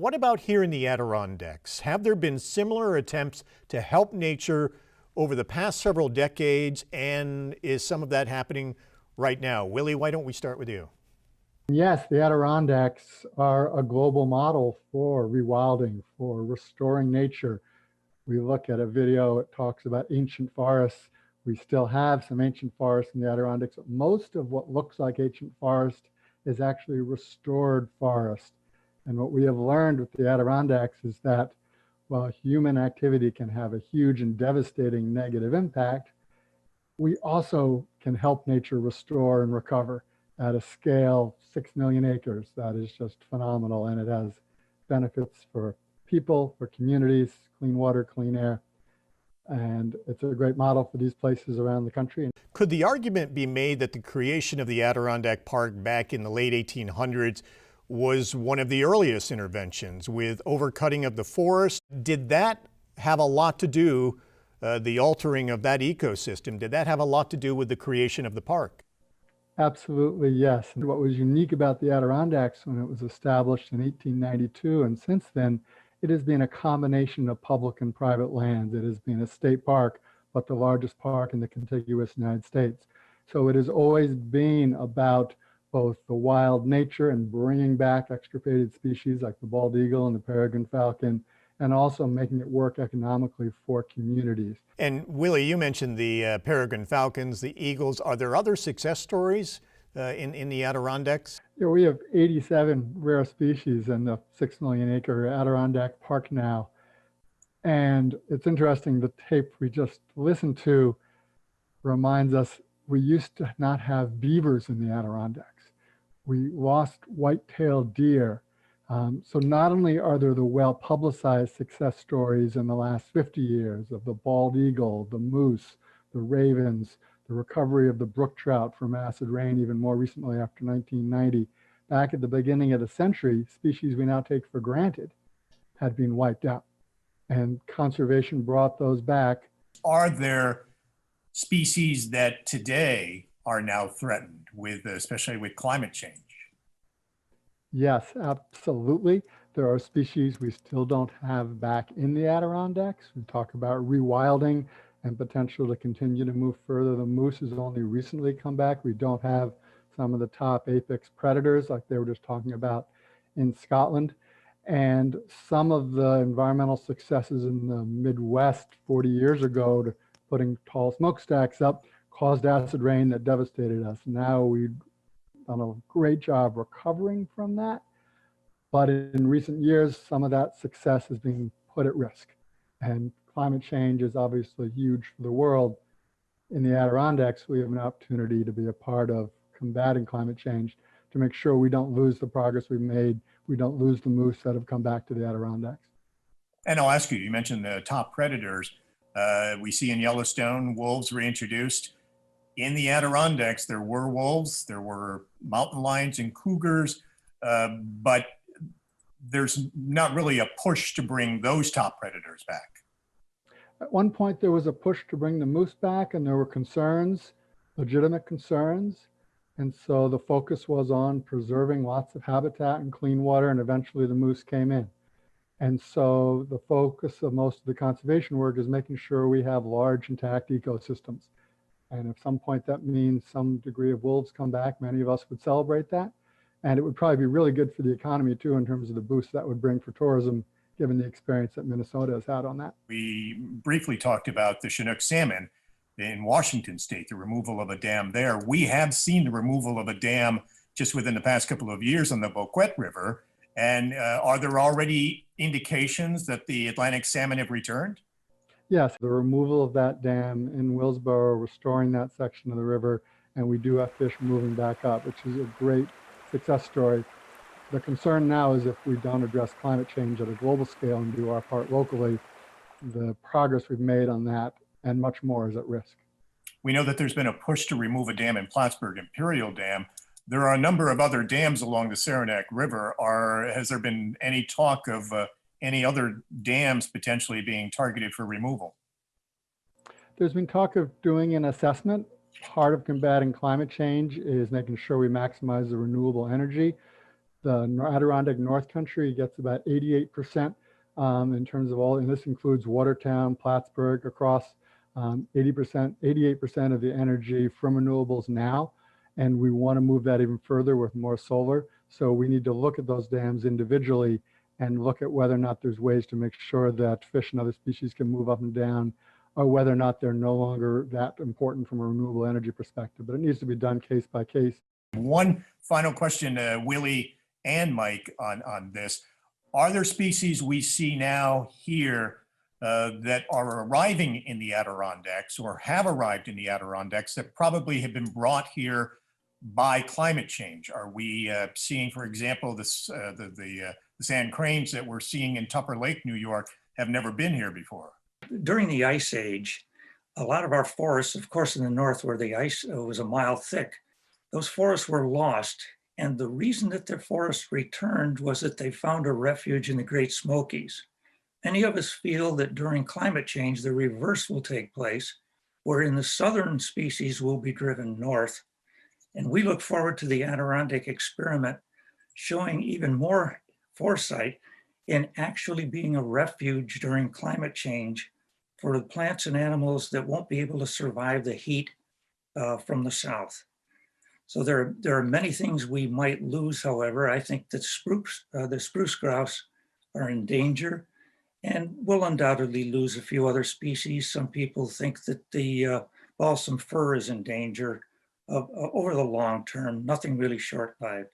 what about here in the Adirondacks? Have there been similar attempts to help nature over the past several decades, and is some of that happening right now? Willie, why don't we start with you? Yes, the Adirondacks are a global model for rewilding, for restoring nature. We look at a video, it talks about ancient forests. We still have some ancient forests in the Adirondacks. Most of what looks like ancient forest is actually restored forest. And what we have learned with the Adirondacks is that while human activity can have a huge and devastating negative impact, we also can help nature restore and recover at a scale 6 million acres. That is just phenomenal, and it has benefits for people, for communities, clean water, clean air, and it's a great model for these places around the country. Could the argument be made that the creation of the Adirondack Park back in the late 1800s was one of the earliest interventions with overcutting of the forest? Did that have a lot to do, the altering of that ecosystem, did that have a lot to do with the creation of the park? Absolutely, yes. And what was unique about the Adirondacks when it was established in 1892 and since then, it has been a combination of public and private lands. It has been a state park, but the largest park in the contiguous United States. So it has always been about both the wild nature and bringing back extirpated species like the bald eagle and the peregrine falcon, and also making it work economically for communities. And Willie, you mentioned the peregrine falcons, the eagles. Are there other success stories in the Adirondacks? Yeah, we have 87 rare species in the 6 million acre Adirondack Park now. And it's interesting, the tape we just listened to reminds us we used to not have beavers in the Adirondacks. We lost white-tailed deer. So not only are there the well-publicized success stories in the last 50 years of the bald eagle, the moose, the ravens, the recovery of the brook trout from acid rain, even more recently after 1990, back at the beginning of the century, species we now take for granted had been wiped out. And conservation brought those back. Are there species that today are now threatened with, especially with climate change? Yes, absolutely. There are species we still don't have back in the Adirondacks. We talk about rewilding and potential to continue to move further. The moose has only recently come back. We don't have some of the top apex predators like they were just talking about in Scotland. And some of the environmental successes in the Midwest 40 years ago to putting tall smokestacks up caused acid rain that devastated us. Now we've done a great job recovering from that. But in recent years, some of that success is being put at risk. And climate change is obviously huge for the world. In the Adirondacks, we have an opportunity to be a part of combating climate change to make sure we don't lose the progress we've made. We don't lose the moose that have come back to the Adirondacks. And I'll ask you, you mentioned the top predators. We see in Yellowstone, wolves reintroduced. In the Adirondacks, there were wolves, there were mountain lions and cougars, but there's not really a push to bring those top predators back. At one point, there was a push to bring the moose back, and there were concerns, legitimate concerns. And so the focus was on preserving lots of habitat and clean water, and eventually the moose came in. And so the focus of most of the conservation work is making sure we have large intact ecosystems. And at some point that means some degree of wolves come back, many of us would celebrate that. And it would probably be really good for the economy too, in terms of the boost that would bring for tourism, given the experience that Minnesota has had on that. We briefly talked about the Chinook salmon in Washington state, the removal of a dam there. We have seen the removal of a dam just within the past couple of years on the Boquet River. And are there already indications that the Atlantic salmon have returned? Yes, the removal of that dam in Willsboro, restoring that section of the river, and we do have fish moving back up, which is a great success story. The concern now is if we don't address climate change at a global scale and do our part locally, the progress we've made on that and much more is at risk. We know that there's been a push to remove a dam in Plattsburgh, Imperial Dam. There are a number of other dams along the Saranac River. Has there been any talk of any other dams potentially being targeted for removal? There's been talk of doing an assessment. Part of combating climate change is making sure we maximize the renewable energy. The Adirondack North Country gets about 88% in terms of all, and this includes Watertown, Plattsburgh, across 88% of the energy from renewables now. And we want to move that even further with more solar. So we need to look at those dams individually and look at whether or not there's ways to make sure that fish and other species can move up and down, or whether or not they're no longer that important from a renewable energy perspective. But it needs to be done case by case. One final question, Willie and Mike, on this. Are there species we see now here that are arriving in the Adirondacks or have arrived in the Adirondacks that probably have been brought here by climate change? Are we seeing, for example, the sand cranes that we're seeing in Tupper Lake, New York, have never been here before? During the Ice Age, a lot of our forests, of course, in the north where the ice was a mile thick, those forests were lost. And the reason that their forests returned was that they found a refuge in the Great Smokies. Many of us feel that during climate change, the reverse will take place, wherein the southern species will be driven north. And we look forward to the Adirondack experiment showing even more foresight in actually being a refuge during climate change for the plants and animals that won't be able to survive the heat from the south. So there are many things we might lose, however. I think that the spruce grouse are in danger, and we'll undoubtedly lose a few other species. Some people think that the balsam fir is in danger over the long term, nothing really short-lived.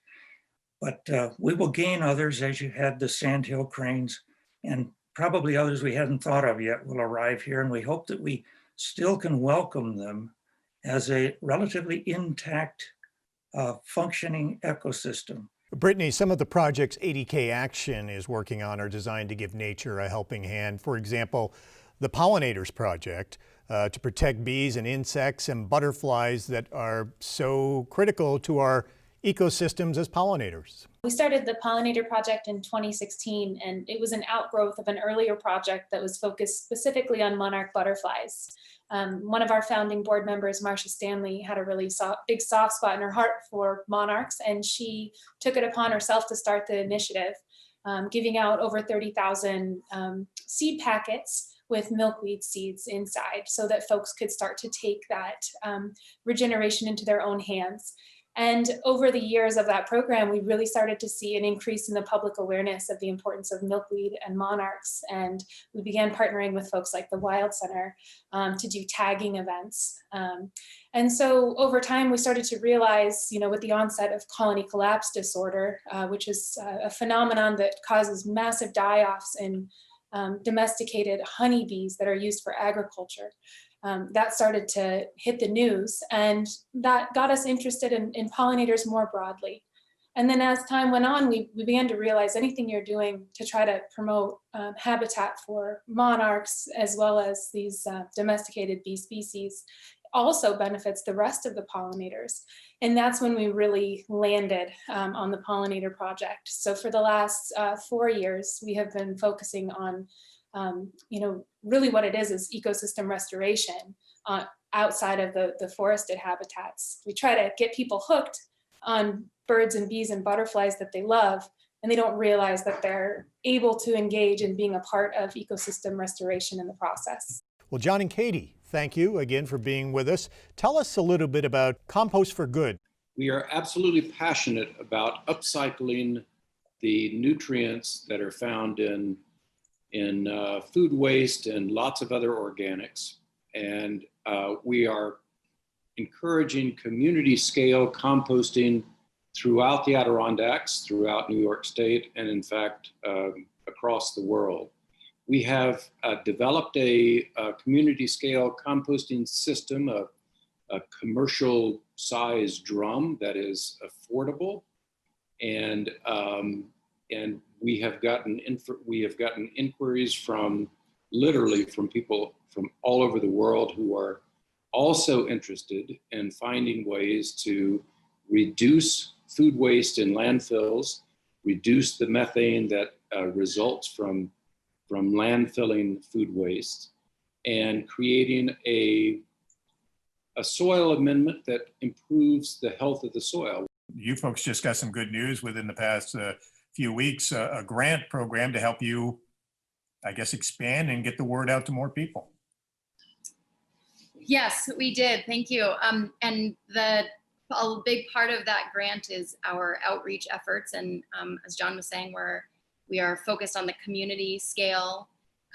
But we will gain others, as you had the sandhill cranes, and probably others we hadn't thought of yet will arrive here, and we hope that we still can welcome them as a relatively intact functioning ecosystem. Brittany, some of the projects ADKAction is working on are designed to give nature a helping hand. For example, the Pollinators Project to protect bees and insects and butterflies that are so critical to our ecosystems as pollinators. We started the Pollinator Project in 2016, and it was an outgrowth of an earlier project that was focused specifically on monarch butterflies. One of our founding board members, Marcia Stanley, had a really big soft spot in her heart for monarchs, and she took it upon herself to start the initiative, giving out over 30,000 seed packets with milkweed seeds inside so that folks could start to take that regeneration into their own hands. And over the years of that program, we really started to see an increase in the public awareness of the importance of milkweed and monarchs. And we began partnering with folks like the Wild Center to do tagging events. And so over time, we started to realize, with the onset of colony collapse disorder, which is a phenomenon that causes massive die-offs in domesticated honeybees that are used for agriculture. That started to hit the news, and that got us interested in pollinators more broadly. And then as time went on, we began to realize anything you're doing to try to promote habitat for monarchs as well as these domesticated bee species also benefits the rest of the pollinators. And that's when we really landed on the Pollinator Project. So for the last 4 years, we have been focusing on really what it is ecosystem restoration outside of the forested habitats. We try to get people hooked on birds and bees and butterflies that they love, and they don't realize that they're able to engage in being a part of ecosystem restoration in the process. Well, John and Katie, thank you again for being with us. Tell us a little bit about Compost for Good. We are absolutely passionate about upcycling the nutrients that are found in food waste and lots of other organics. And we are encouraging community scale composting throughout the Adirondacks, throughout New York State, and in fact, across the world. We have developed a community scale composting system, a commercial size drum that is affordable, and we have gotten inquiries from people from all over the world who are also interested in finding ways to reduce food waste in landfills, reduce the methane that results from landfilling food waste, and creating a soil amendment that improves the health of the soil. You folks just got some good news within the past few weeks, a grant program to help you, I guess, expand and get the word out to more people. Yes, we did. Thank you. And a big part of that grant is our outreach efforts. And as John was saying, we are focused on the community scale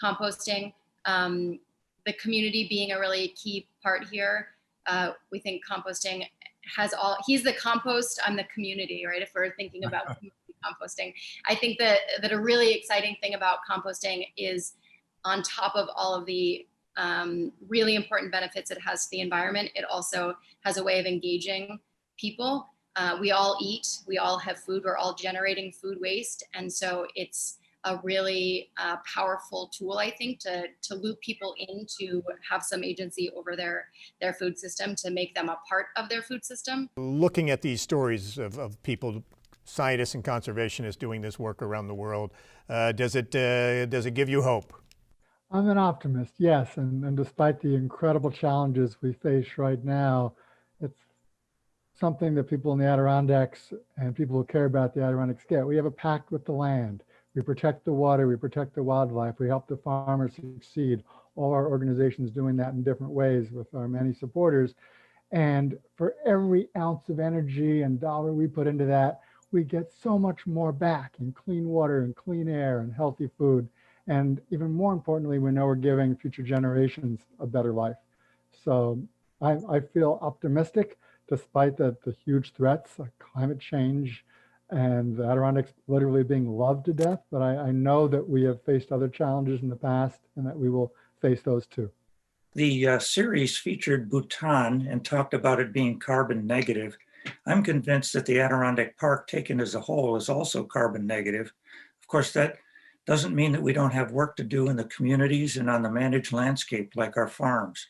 composting. The community being a really key part here. We think composting has he's the compost, I'm the community, right? If we're thinking about community composting. I think that a really exciting thing about composting is, on top of all of the really important benefits it has to the environment, it also has a way of engaging people. We all eat, we all have food, we're all generating food waste. And so it's a really powerful tool, I think, to loop people in to have some agency over their food system, to make them a part of their food system. Looking at these stories of people, scientists and conservationists doing this work around the world, does it give you hope? I'm an optimist, yes. And despite the incredible challenges we face right now, it's something that people in the Adirondacks and people who care about the Adirondacks get. We have a pact with the land. We protect the water, we protect the wildlife, we help the farmers succeed. All our organizations doing that in different ways with our many supporters. And for every ounce of energy and dollar we put into that, we get so much more back in clean water and clean air and healthy food. And even more importantly, we know we're giving future generations a better life. So I feel optimistic despite the huge threats like climate change and the Adirondacks literally being loved to death. But I know that we have faced other challenges in the past and that we will face those too. The series featured Bhutan and talked about it being carbon negative. I'm convinced that the Adirondack Park, taken as a whole, is also carbon negative. Of course, that doesn't mean that we don't have work to do in the communities and on the managed landscape like our farms.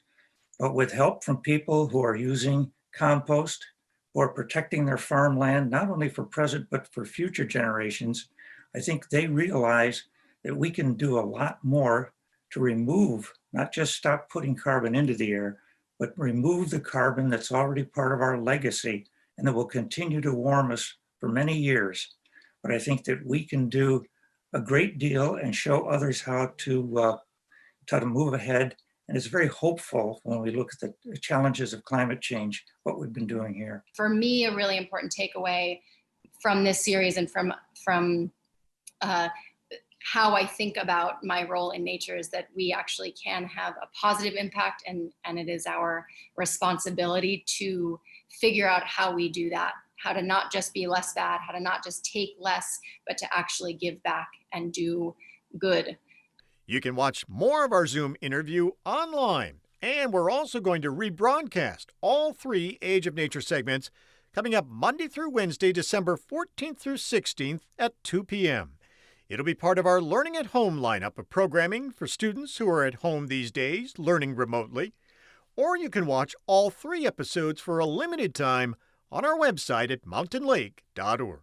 But with help from people who are using compost, who are protecting their farmland, not only for present, but for future generations, I think they realize that we can do a lot more to remove, not just stop putting carbon into the air, but remove the carbon that's already part of our legacy and that will continue to warm us for many years. But I think that we can do a great deal and show others how to move ahead. And it's very hopeful when we look at the challenges of climate change, what we've been doing here. For me, a really important takeaway from this series and from how I think about my role in nature is that we actually can have a positive impact, and it is our responsibility to figure out how we do that, how to not just be less bad, how to not just take less, but to actually give back and do good. You can watch more of our Zoom interview online, and we're also going to rebroadcast all 3 Age of Nature segments coming up Monday through Wednesday, December 14th through 16th at 2 p.m. It'll be part of our Learning at Home lineup of programming for students who are at home these days, learning remotely. Or you can watch all 3 episodes for a limited time on our website at mountainlake.org.